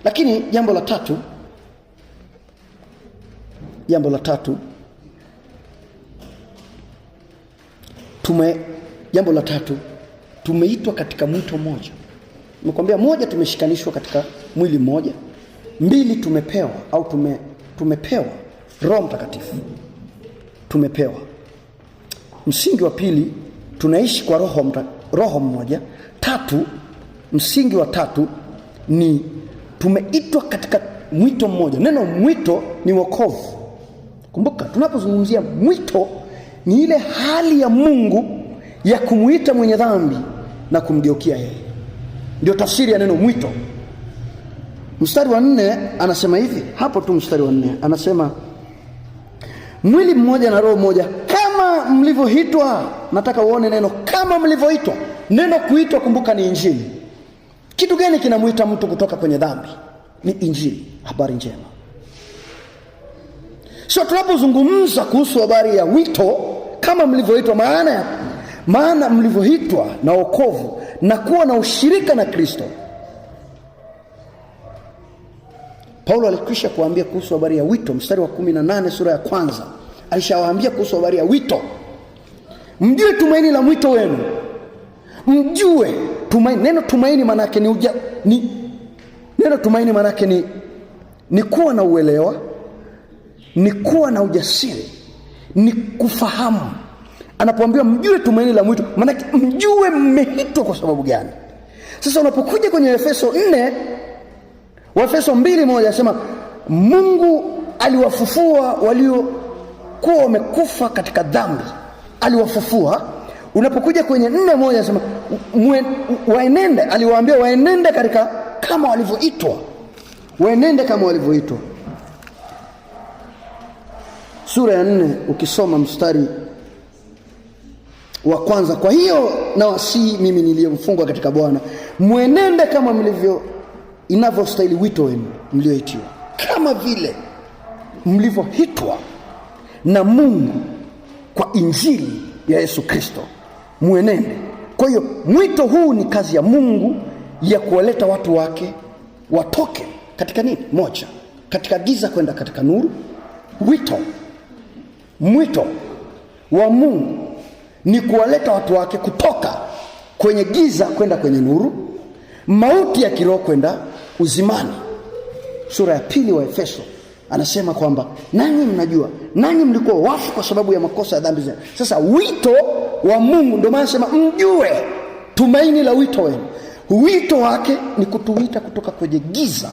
Lakini jambo la tatu tumeitwa katika mwito mmoja. Nimekwambia, moja, tumeshikanishwa katika mwili mmoja. Mbili, tumepewa Roho Mtakatifu. Tumepewa. Msingi wa pili, tunaishi kwa roho mmoja. Tatu, msingi wa tatu ni tumeitwa katika mwito mmoja. Neno mwito ni wokovu. Kumbuka, tunapozungumzia mwito ni ile hali ya Mungu ya kumuita mwenye dhambi na kumgeukia yeye. Ndio tafsiri ya neno mwito. Mstari wa 4 anasema hivi, hapo tu mstari wa 4 anasema, mwili mmoja na roho moja kama mlivyoitwa. Nataka uone neno kama mlivyoitwa. Neno kuitwa, kumbuka, ni injili. Kitu gani kinamuita mtu kutoka kwenye dhambi? Ni injili, habari njema. Sio tunapozungumza kuhusu habari ya wito kama mlivyoitwa, maana mlivyoitwa na wokovu na kuwa na ushirika na Kristo. Paulo alikwisha kuambia kuhusu habari ya wito. Mstari wa 18 sura ya kwanza alishawaambia kuhusu habari ya wito. Mjue tumaini la mwito wenu. Mjue tumaini. Neno tumaini maana yake ni kuwa na uelewa, ni kuwa na ujasiri, ni kufahamu. Anapoambia mjue tumaini la mwito, maana yake mjue mmeitwa kwa sababu gani. Sasa unapokuja kwenye Efeso 4, Waefeso 2:1 anasema Mungu aliwafufua waliokuwa wamekufa katika dhambi, aliwafufua. Unapokuja kwenye 4:1 anasema waenende, aliwaambia waenende katika kama walivyoitwa. Waenende kama walivyoitwa. Sura ya 4 ukisoma mstari wa kwanza, kwa hiyo na wasii mimi niliyemfungwa katika Bwana, muenende kama inavyostahili wito wenu mlioitiwa, kama vile mlivyoitwa na Mungu kwa injili ya Yesu Kristo, muenende. Kwa hiyo mwito huu ni kazi ya Mungu ya kuwaleta watu wake watoke katika nini? Moja, katika giza kwenda katika nuru. Mwito wa Mungu ni kuwaleta watu wake kutoka kwenye giza kwenda kwenye nuru, mauti ya kiroho kwenda uzimani. Sura ya 2 wa Efeso anasema kwamba nanyi mnajua, nanyi mlikuwa wafu kwa sababu ya makosa ya dhambi zenu. Sasa wito wa Mungu, ndio maana anasema mjue tumaini la wito wenu. Wito wake ni kutuita kutoka kwenye giza